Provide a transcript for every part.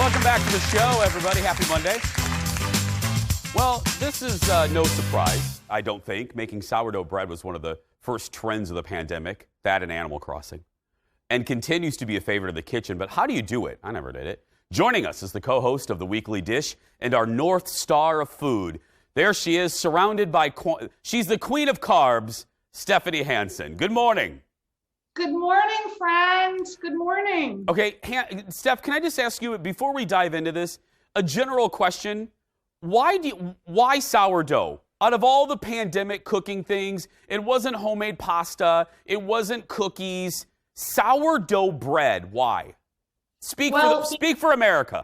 Welcome back to the show, everybody. Happy Monday. Well, this is no surprise, I don't think. Making sourdough bread was one of the first trends of the pandemic, that and Animal Crossing, and continues to be a favorite of the kitchen. But how do you do it? I never did it. Joining us is the co-host of The Weekly Dish and our North Star of food. There she is, surrounded by, she's the queen of carbs, Stephanie Hansen. Good morning. Good morning, friend. Good morning. Okay, Steph, can I just ask you, before we dive into this, a general question? Why sourdough? Out of all the pandemic cooking things, it wasn't homemade pasta, it wasn't cookies, sourdough bread. Why? Speak for America.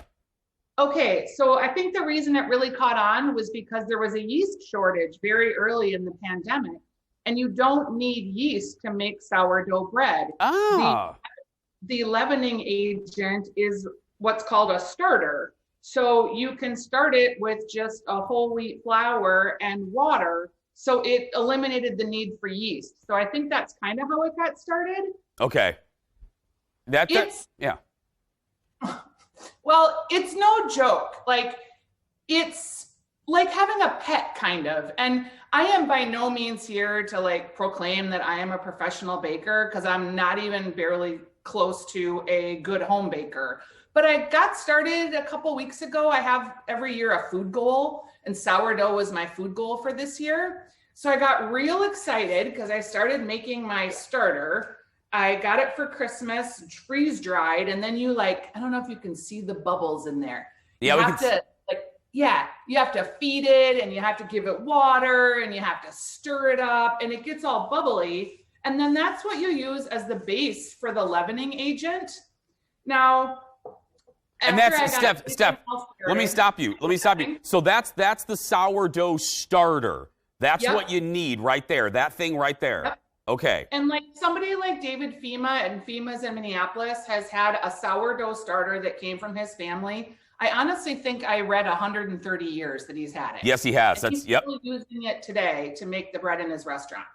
Okay, so I think the reason it really caught on was because there was a yeast shortage very early in the pandemic, and you don't need yeast to make sourdough bread. The leavening agent is what's called a starter. So you can start it with just a whole wheat flour and water. So it eliminated the need for yeast. So I think that's kind of how it got started. Okay. Yeah. Well, it's no joke. It's like having a pet, kind of. And I am by no means here to proclaim that I am a professional baker, because I'm not even barely close to a good home baker. But I got started a couple weeks ago. I have every year a food goal, and sourdough was my food goal for this year. So I got real excited because I started making my starter. I got it for Christmas, freeze dried, and then I don't know if you can see the bubbles in there. Yeah, you have to feed it, and you have to give it water, and you have to stir it up, and it gets all bubbly. And then that's what you use as the base for the leavening agent. Now, and that's Steph. Let me stop you. So that's the sourdough starter. That's what you need right there. That thing right there. Yep. Okay. And somebody like David Fema, and Fema's in Minneapolis, has had a sourdough starter that came from his family. I honestly think I read 130 years that he's had it. Yes, he has. And he's still using it today to make the bread in his restaurant.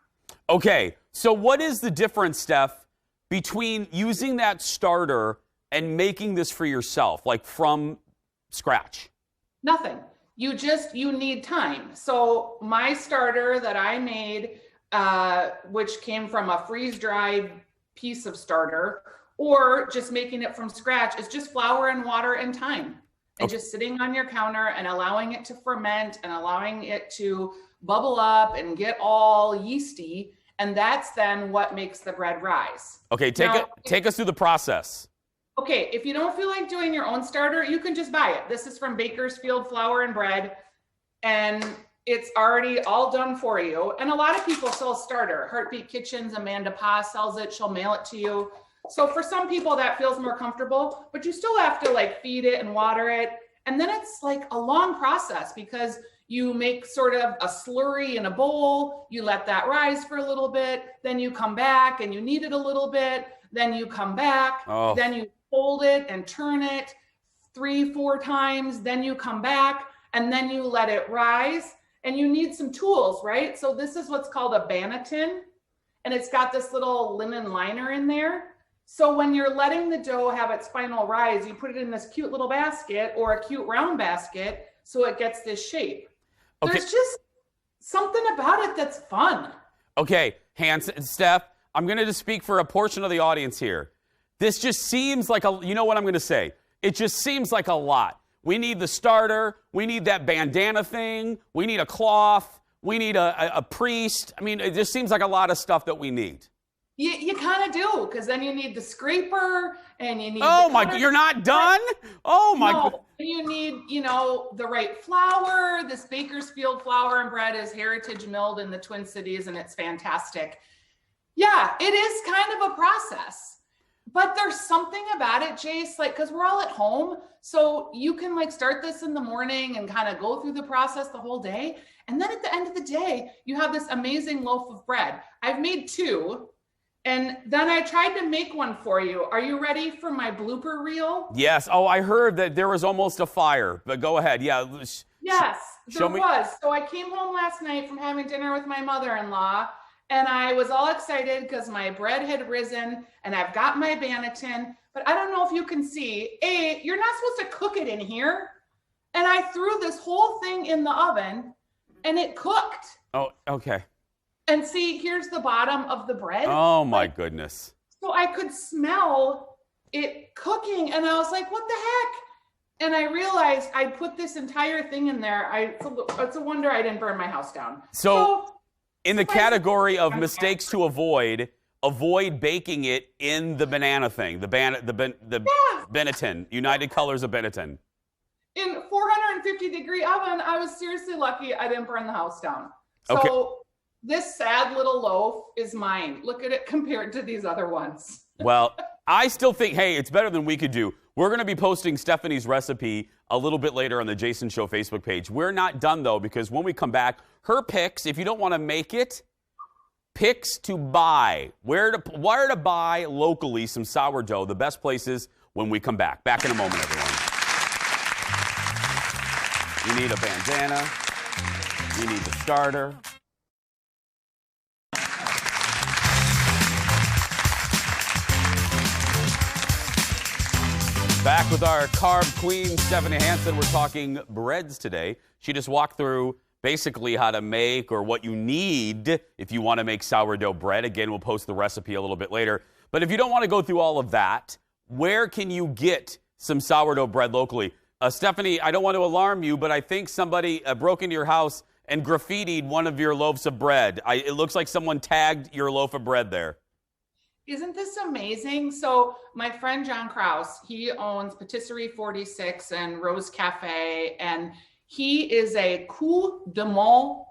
Okay. So what is the difference, Steph, between using that starter and making this for yourself, from scratch? Nothing. You need time. So my starter that I made, which came from a freeze-dried piece of starter, or just making it from scratch, is just flour and water and time. And just sitting on your counter and allowing it to ferment and allowing it to bubble up and get all yeasty. And that's then what makes the bread rise. Okay, take us through the process. Okay, if you don't feel like doing your own starter, you can just buy it. This is from Bakersfield Flour and Bread, and it's already all done for you. And a lot of people sell starter. Heartbeat Kitchens, Amanda Pa sells it. She'll mail it to you. So for some people that feels more comfortable, but you still have to feed it and water it. And then it's a long process, because you make sort of a slurry in a bowl, you let that rise for a little bit, then you come back and you knead it a little bit, then you come back, then you fold it and turn it 3-4 times, then you come back and then you let it rise, and you need some tools, right? So this is what's called a banneton, and it's got this little linen liner in there. So when you're letting the dough have its final rise, you put it in this cute little basket, or a cute round basket, so it gets this shape. Okay. There's just something about it that's fun. Okay, Steph, I'm going to just speak for a portion of the audience here. This just seems like you know what I'm going to say? It just seems like a lot. We need the starter. We need that bandana thing. We need a cloth. We need a priest. I mean, it just seems like a lot of stuff that we need. You kind of do, because then you need the scraper, and you need. Oh my! You're not done? Oh my! No, you need, the right flour. This Bakersfield Flour and Bread is heritage milled in the Twin Cities, and it's fantastic. Yeah, it is kind of a process, but there's something about it, Jace. Because we're all at home, so you can start this in the morning and kind of go through the process the whole day, and then at the end of the day, you have this amazing loaf of bread. I've made 2. And then I tried to make one for you. Are you ready for my blooper reel? Yes. Oh, I heard that there was almost a fire, but go ahead. Yeah. Yes, there was. So I came home last night from having dinner with my mother-in-law, and I was all excited because my bread had risen, and I've got my banneton, but I don't know if you can see, you're not supposed to cook it in here. And I threw this whole thing in the oven and it cooked. Oh, okay. And see, here's the bottom of the bread. Oh my goodness. So I could smell it cooking and I was like, what the heck? And I realized I put this entire thing in there. It's a wonder I didn't burn my house down. So in the category of mistakes to avoid baking it in the banana thing, the Benetton, United Colors of Benetton. In 450-degree oven, I was seriously lucky I didn't burn the house down. So Okay. This sad little loaf is mine. Look at it compared to these other ones. Well, I still think, hey, it's better than we could do. We're going to be posting Stephanie's recipe a little bit later on the Jason Show Facebook page. We're not done, though, because when we come back, her picks, if you don't want to make it, picks to buy. Where to buy locally some sourdough, the best places when we come back. Back in a moment, everyone. You need a bandana. You need the starter. Back with our carb queen, Stephanie Hansen. We're talking breads today. She just walked through basically how to make or what you need if you want to make sourdough bread. Again, we'll post the recipe a little bit later. But if you don't want to go through all of that, where can you get some sourdough bread locally? Stephanie, I don't want to alarm you, but I think somebody broke into your house and graffitied one of your loaves of bread. It looks like someone tagged your loaf of bread there. Isn't this amazing? So my friend John Krause, he owns Patisserie 46 and Rose Cafe, and he is a Coup de Monde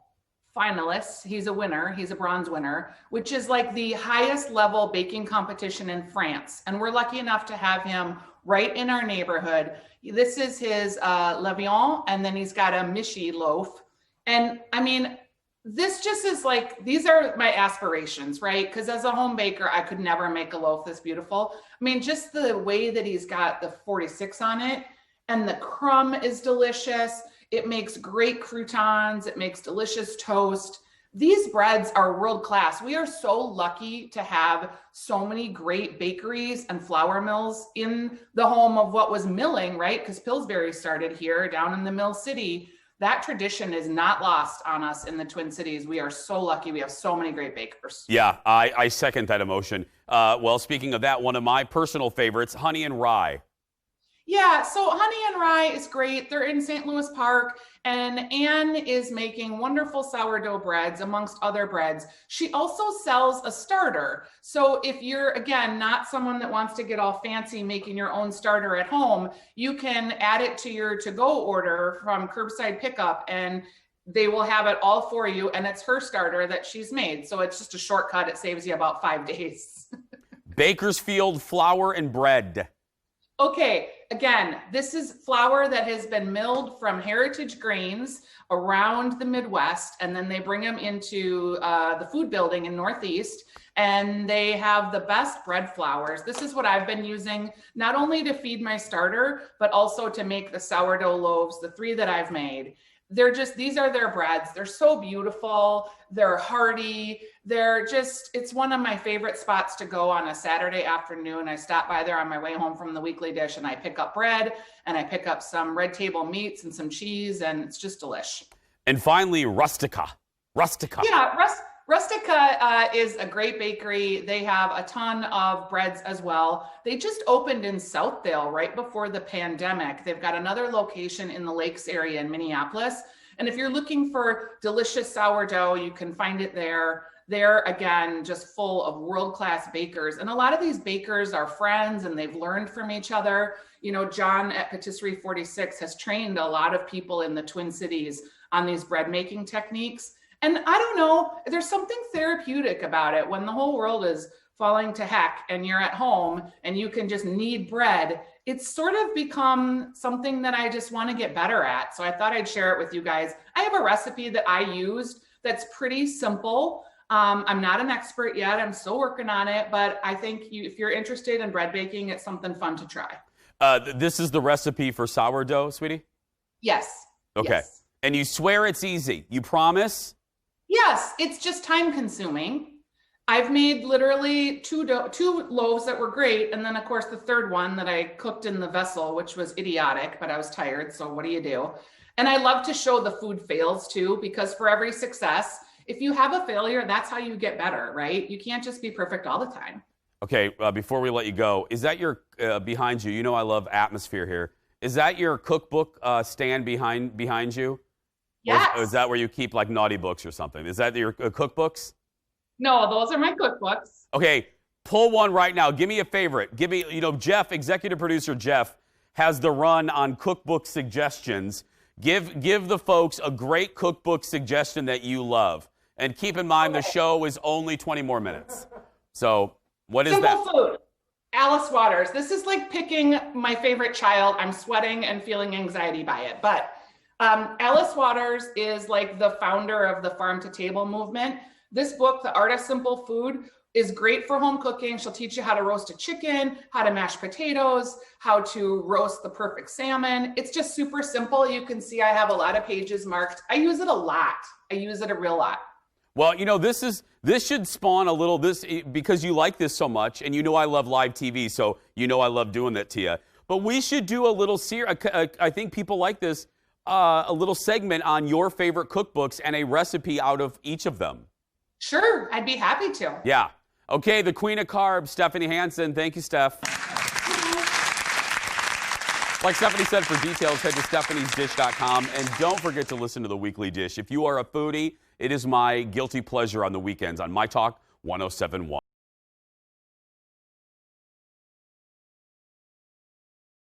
finalist. He's a winner. He's a bronze winner, which is like the highest level baking competition in France. And we're lucky enough to have him right in our neighborhood. This is his Levion, and then he's got a Michi loaf. And I mean, this just is like, these are my aspirations, right? Because as a home baker, I could never make a loaf this beautiful. I mean, just the way that he's got the 46 on it, and the crumb is delicious. It makes great croutons. It makes delicious toast. These breads are world class. We are so lucky to have so many great bakeries and flour mills in the home of what was milling, right? Because Pillsbury started here down in the Mill City. That tradition is not lost on us in the Twin Cities. We are so lucky. We have so many great bakers. Yeah, I second that emotion. Well, speaking of that, one of my personal favorites, honey and rye. Yeah, so Honey and Rye is great. They're in St. Louis Park, and Anne is making wonderful sourdough breads, amongst other breads. She also sells a starter. So if you're, again, not someone that wants to get all fancy making your own starter at home, you can add it to your to-go order from curbside pickup, and they will have it all for you, and it's her starter that she's made. So it's just a shortcut. It saves you about 5 days. Bakersfield flour and bread. Okay, again, this is flour that has been milled from heritage grains around the Midwest, and then they bring them into the food building in Northeast, and they have the best bread flours. This is what I've been using, not only to feed my starter, but also to make the sourdough loaves, the 3 that I've made. These are their breads. They're so beautiful. They're hearty. It's one of my favorite spots to go on a Saturday afternoon. I stop by there on my way home from the weekly dish, and I pick up bread, and I pick up some red table meats and some cheese, and it's just delish. And finally, Rustica. Yeah, Rustica is a great bakery. They have a ton of breads as well. They just opened in Southdale right before the pandemic. They've got another location in the Lakes area in Minneapolis. And if you're looking for delicious sourdough, you can find it there. They're, again, just full of world-class bakers. And a lot of these bakers are friends, and they've learned from each other. You know, John at Patisserie 46 has trained a lot of people in the Twin Cities on these bread making techniques. And I don't know, there's something therapeutic about it when the whole world is falling to heck and you're at home and you can just knead bread. It's sort of become something that I just want to get better at. So I thought I'd share it with you guys. I have a recipe that I used that's pretty simple. I'm not an expert yet. I'm still working on it, but I think if you're interested in bread baking, it's something fun to try. This is the recipe for sourdough, sweetie? Yes. Okay. Yes. And you swear it's easy. You promise? Yes, it's just time consuming. I've made literally two loaves that were great. And then of course the third one that I cooked in the vessel, which was idiotic, but I was tired. So what do you do? And I love to show the food fails too, because for every success, if you have a failure, that's how you get better, right? You can't just be perfect all the time. Okay, before we let you go, is that your, behind you, you know I love atmosphere here. Is that your cookbook stand behind you? Yes. Or is that where you keep like naughty books or something? Is that your cookbooks? No, those are my cookbooks. Okay, pull one right now. Give me a favorite. Give me, Jeff, executive producer Jeff, has the run on cookbook suggestions. Give the folks a great cookbook suggestion that you love. And keep in mind, the show is only 20 more minutes. So, what is that? Simple food. Alice Waters. This is like picking my favorite child. I'm sweating and feeling anxiety by it. But Alice Waters is like the founder of the Farm to Table movement. This book, The Art of Simple Food, is great for home cooking. She'll teach you how to roast a chicken, how to mash potatoes, how to roast the perfect salmon. It's just super simple. You can see I have a lot of pages marked. I use it a lot. I use it a real lot. Well, this should spawn a little, because you like this so much, and I love live TV, so I love doing that to you. But we should do a little series. I think people like this, a little segment on your favorite cookbooks and a recipe out of each of them. Sure, I'd be happy to. Yeah. Okay, the queen of carbs, Stephanie Hansen. Thank you, Steph. Like Stephanie said, for details, head to stephaniesdish.com. And don't forget to listen to the Weekly Dish. If you are a foodie, it is my guilty pleasure on the weekends on My Talk 107.1.